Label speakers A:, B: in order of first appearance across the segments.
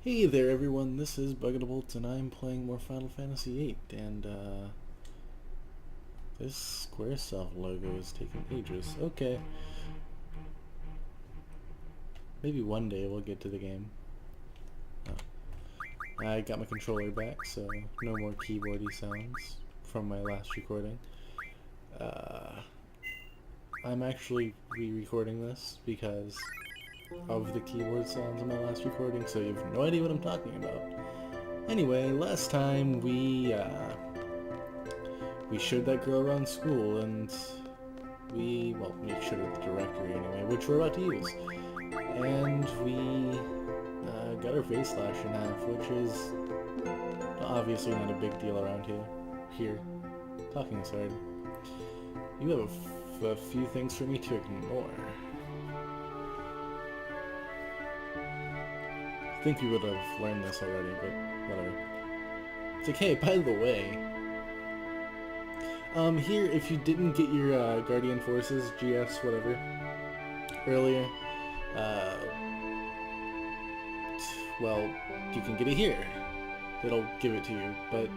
A: Hey there everyone, this is Buggetables and I'm playing more Final Fantasy VIII and this Squaresoft logo is taking ages. Okay, maybe one day we'll get to the game. I got my controller back, so no more keyboardy sounds from my last recording. I'm actually re-recording this because of the keyboard sounds in my last recording, so you have no idea what I'm talking about. Anyway, last time we showed that girl around school, and we showed her the directory anyway, which we're about to use. And we got her face slashed in half, which is obviously not a big deal around here. Talking is hard. You have a few things for me to ignore. I think you would have learned this already, but whatever. It's like, hey, by the way, here, if you didn't get your Guardian Forces, GFs, whatever, earlier, well, you can get it here. It'll give it to you, but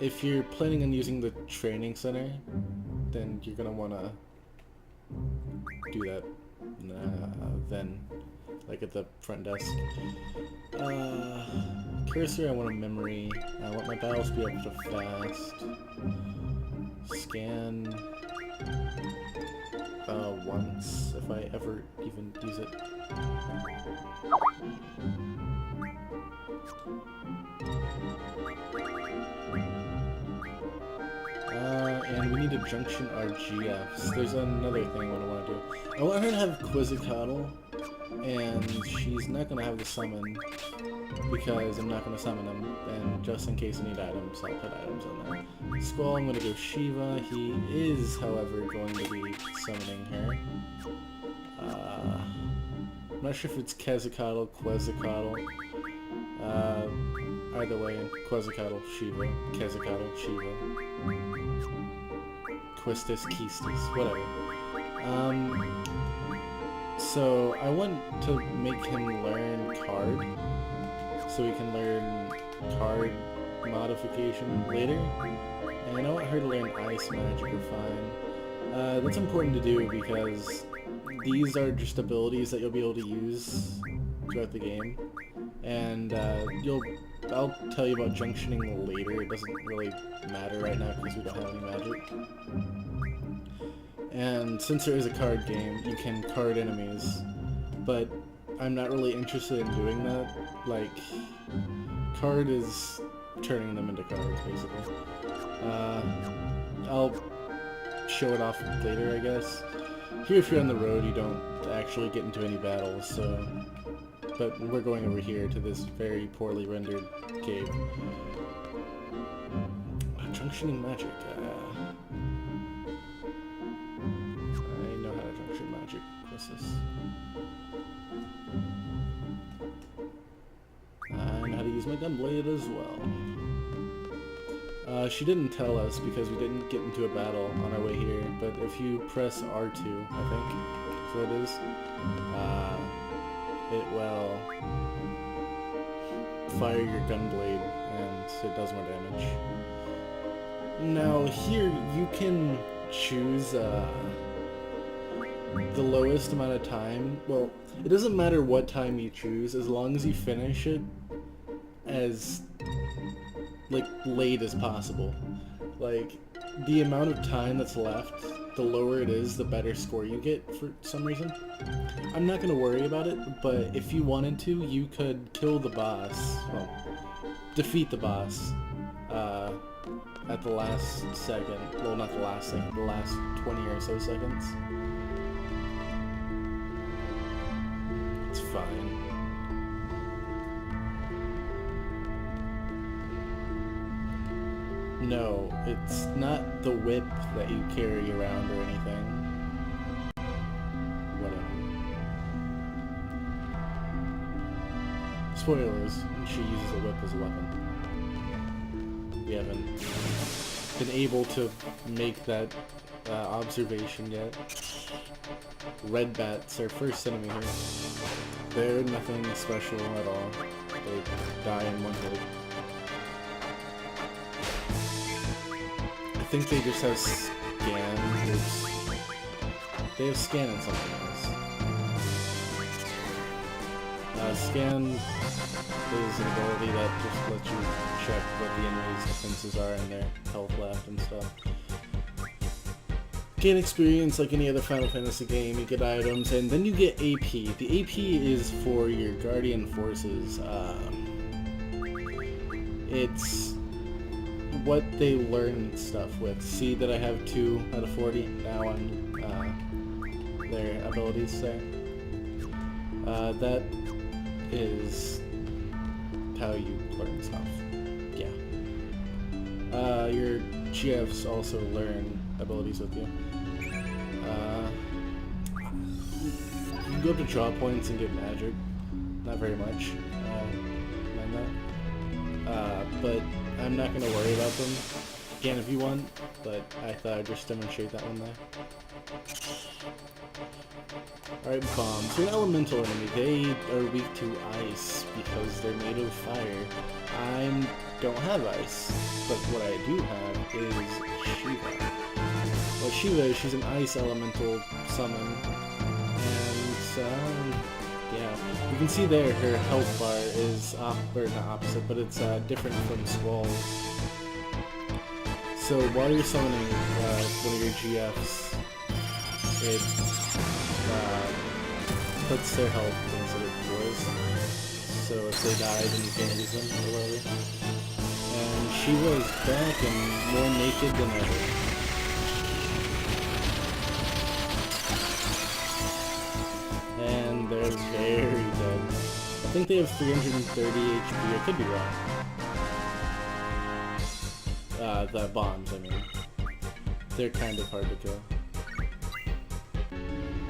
A: if you're planning on using the training center, then you're gonna wanna do that then, like at the front desk. Cursor, I want a memory. I want my battle speed up to fast. Scan once, if I ever even use it. And we need to junction our GFs. There's another thing I want to do. I want her to have Quizzicato, and she's not going to have the summon, because I'm not going to summon him, and just in case I need items, I'll put items on there. Squall, I'm going to go Shiva. He is, however, going to be summoning her. I'm not sure if it's Quizzicato, either way, Quizzicato, Shiva, Quizzicato, Shiva. Quistis, Quistis, whatever. So I want to make him learn card, so he can learn card modification later, and I want her to learn ice magic or fine. That's important to do because these are just abilities that you'll be able to use throughout the game, and I'll tell you about junctioning later. It doesn't really matter right now because we don't have any magic. And since there is a card game, you can card enemies, but I'm not really interested in doing that. Like, card is turning them into cards, basically. I'll show it off later, I guess. Here, if you're on the road, you don't actually get into any battles, so... But we're going over here to this very poorly rendered cave. Junctioning magic. I know how to junction magic. What's this? I know how to use my gunblade as well. She didn't tell us because we didn't get into a battle on our way here, but if you press R2, I think, that's what it is, it will fire your gunblade, and it does more damage. Now here you can choose the lowest amount of time. Well, it doesn't matter what time you choose as long as you finish it as late as possible. Like, the amount of time that's left, the lower it is, the better score you get for some reason. I'm not going to worry about it, but if you wanted to, you could kill the boss, well, defeat the boss, at the last second. Well, not the last second, the last 20 or so seconds. It's fine. No, it's not the whip that you carry around or anything. Whatever. Spoilers, she uses a whip as a weapon. We haven't been able to make that observation yet. Red bats are first enemy here. They're nothing special at all. They die in one hit. I think they just have scan. They have scan and something else. Scan is an ability that just lets you check what the enemy's defenses are and their health left and stuff. Gain experience like any other Final Fantasy game, you get items, and then you get AP. The AP is for your Guardian Forces. It's what they learn stuff with. See that I have 2 out of 40 now on their abilities there. That is how you learn stuff. Yeah. Your GFs also learn abilities with you. You can go up to draw points and get magic. Not very much. Mind that. But I'm not going to worry about them. Again, if you want, but I thought I'd just demonstrate that one there. Alright, bombs. They're an elemental enemy. They are weak to ice because they're made of fire. I don't have ice, but what I do have is Shiva. Well, Shiva, she's an ice elemental summon, and yeah, you can see there her health bar is or not opposite, but it's different from Squall's. So while you're summoning one of your GFs, it puts their health instead of yours. So if they die, then you can't use them or whatever. And Shiva is back and more naked than ever. And they're very dead. I think they have 330 HP. I could be wrong. The bombs, I mean. They're kind of hard to kill.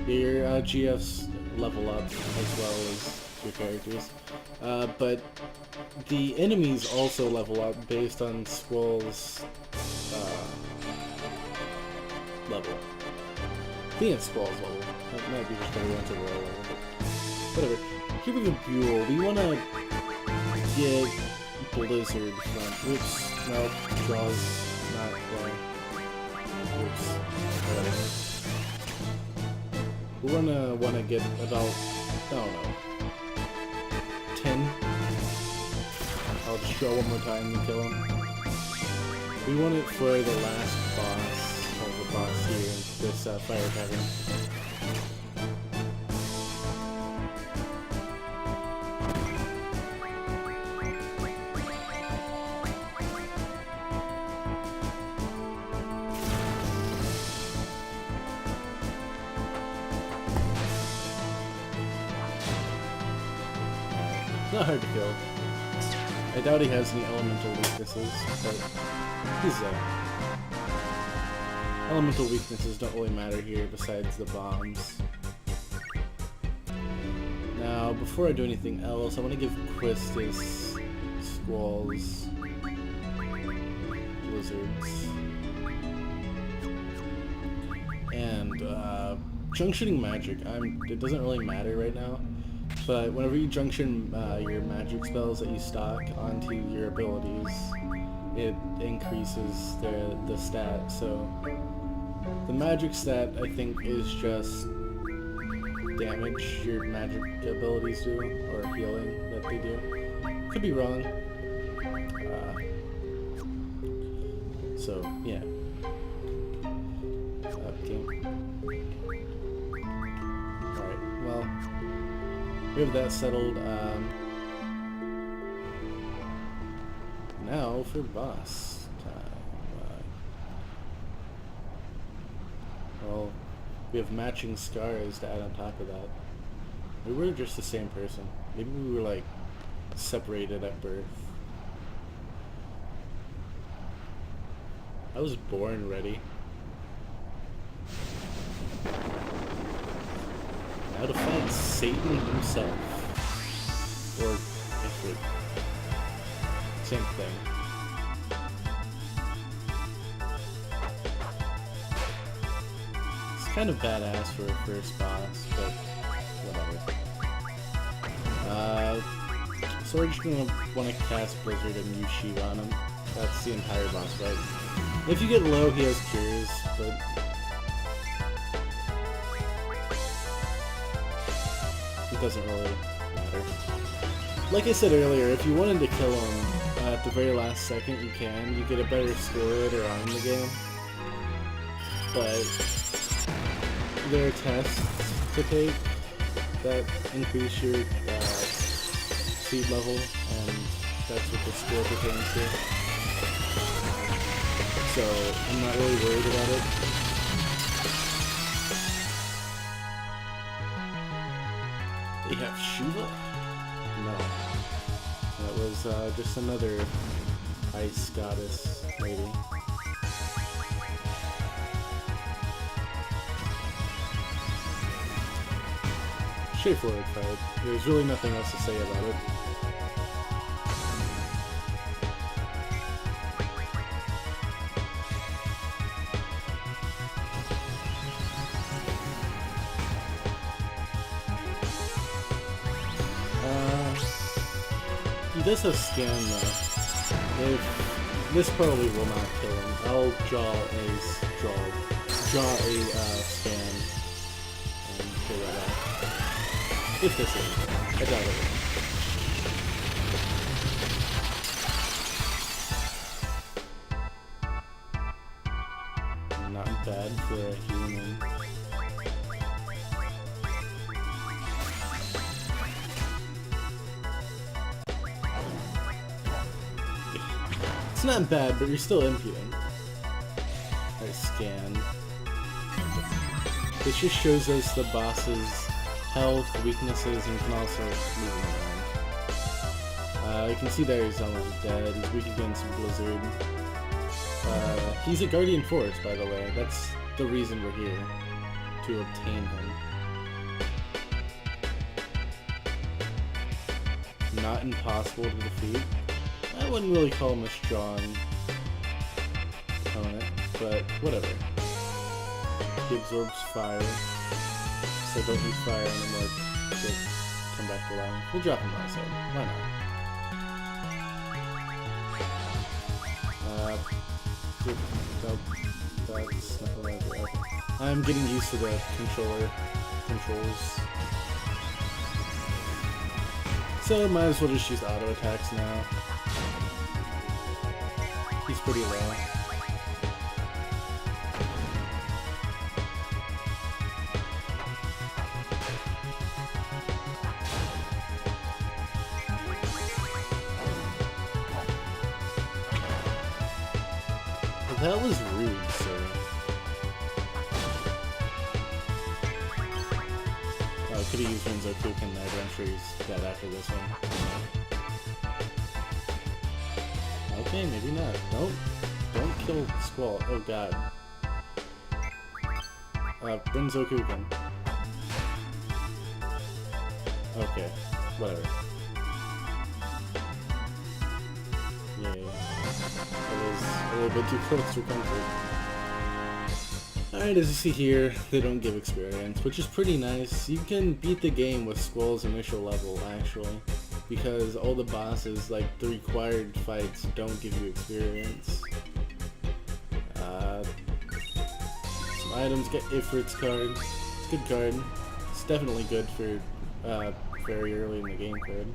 A: Your GFs level up as well as your characters. But the enemies also level up based on Squall's level. I think it's Squall's level. That might be just everyone's overall level. Whatever. Here we go, Buell. We want to get Blizzard from... Oops. No, draws not there. Oops. Whatever. We're gonna want to get about, I don't know, 10. I'll just show one more time and kill him. We want it for the last boss, or the boss here in this fire cavern. Not hard to kill. I doubt he has any elemental weaknesses, but he's elemental weaknesses don't really matter here besides the bombs. Now, before I do anything else, I want to give Quistis Squall's Blizzards. And junctioning magic. It doesn't really matter right now. But whenever you junction your magic spells that you stock onto your abilities, it increases the stat. So the magic stat, I think, is just damage your magic abilities do, or healing that they do. Could be wrong. So yeah. Okay. Alright, well. We have that settled. Now for boss time. Well, we have matching scars to add on top of that. We were just the same person. Maybe we were like separated at birth. I was born ready. Now to fight Satan himself. Or Ifrit. Same thing. kind of badass for a first boss, but whatever. So we're just gonna want to cast Blizzard and use Shiva on him. That's the entire boss fight. If you get low, he has cures, but it doesn't really matter. Like I said earlier, if you wanted to kill him at the very last second, you can. You get a better score later on in the game. But there are tests to take that increase your speed level, and that's what the score pertains to. So I'm not really worried about it. They have Shiva? No. That was just another ice goddess, maybe. Straightforward fight. There's really nothing else to say about it. He does have scan though. If this probably will not kill him. I'll draw a scan and kill that out. If this is, I doubt it. Not bad for a human. It's not bad, but you're still impudent. I scan. This just shows us the boss's health, weaknesses, and can also move him around. You can see there he's almost dead. He's weak against Blizzard. He's a Guardian Force, by the way. That's the reason we're here, to obtain him. Not impossible to defeat. I wouldn't really call him a strong opponent, but whatever. He absorbs fire, so don't need fire anymore to come back to life. We'll drop him last side. Why not? That's not what I do. I'm getting used to the controls. So might as well just use auto attacks now. He's pretty low. That was rude, sir. Oh, I could have used Renzo Kuken there, but I'm sure he's dead after this one. Okay, maybe not. Don't kill Squall. Oh god. Renzo Kuken. Okay, whatever. Yeah. That was a little bit too close for comfort. Alright, as you see here, they don't give experience, which is pretty nice. You can beat the game with Squall's initial level, actually, because all the bosses, like the required fights, don't give you experience. Some items, get Ifrit's card. It's a good card. It's definitely good for very early in the game card.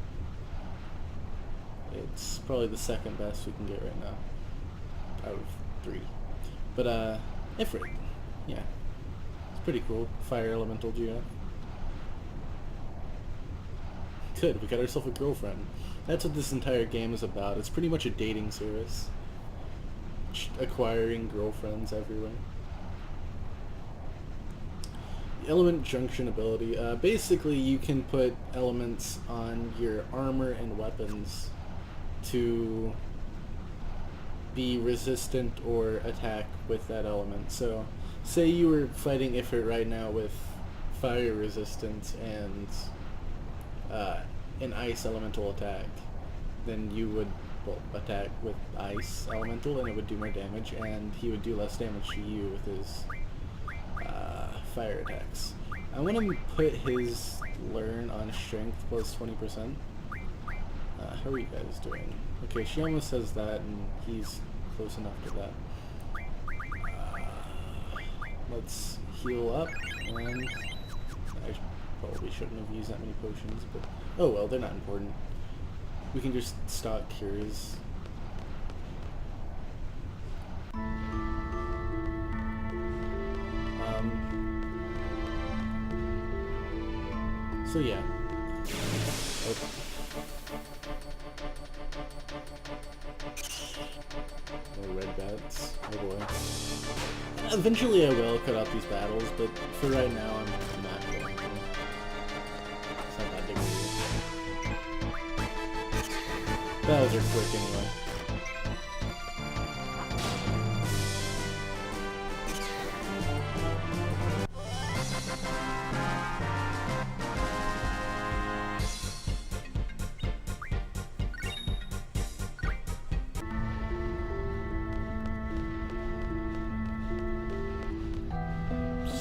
A: It's probably the second best we can get right now, out of 3. But Ifrit, yeah, it's pretty cool. Fire Elemental GF. Good, we got ourselves a girlfriend. That's what this entire game is about. It's pretty much a dating service. Acquiring girlfriends everywhere. Element Junction ability. Basically, you can put elements on your armor and weapons to be resistant or attack with that element. So, say you were fighting Ifrit right now with fire resistance and an ice elemental attack, then you would attack with ice elemental and it would do more damage, and he would do less damage to you with his fire attacks. I want to put his learn on strength plus 20%. How are you guys doing? Okay, she almost says that, and he's close enough to that. Let's heal up, and I probably shouldn't have used that many potions, but oh well, they're not important. We can just stock cures. So yeah. Oh. More red bats. Oh boy. Eventually I will cut out these battles, but for right now I'm not going to. It's not that big of a deal. Battles are quick anyway.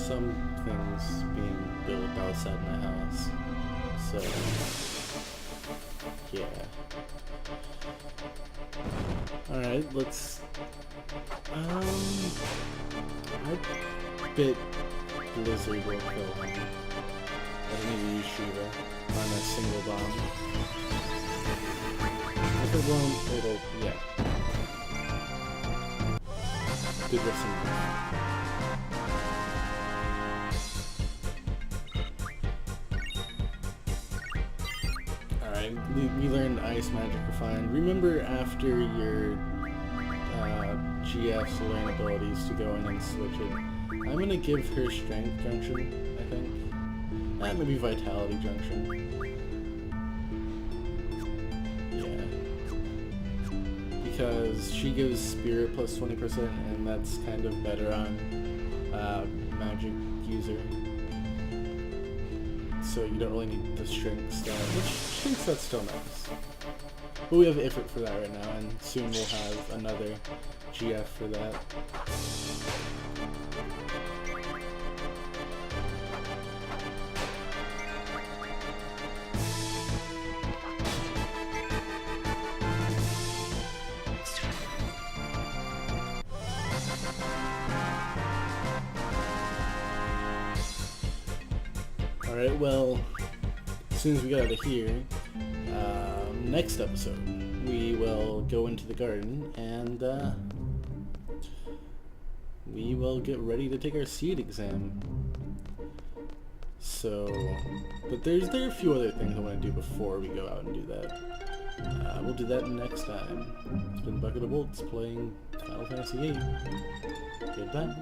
A: Some things being built outside my house, so yeah. Alright, let's I bet Blizzard will kill him. I didn't even use Shiva on a single bomb. If it won't, it'll, yeah. Did this enough. We learned Ice Magic Refined. Remember after your GFs learn abilities to go in and switch it. I'm going to give her Strength Junction, I think. Maybe Vitality Junction. Yeah. Because she gives Spirit plus 20%, and that's kind of better on Magic user. So you don't really need the strength stat, which strength stat's still nice. But we have Ifrit for that right now, and soon we'll have another GF for that. Alright, well, as soon as we get out of here, next episode, we will go into the garden and we will get ready to take our seed exam. So, but there are a few other things I want to do before we go out and do that. We'll do that next time. It's been Bucket of Bolts playing Final Fantasy VIII. Goodbye.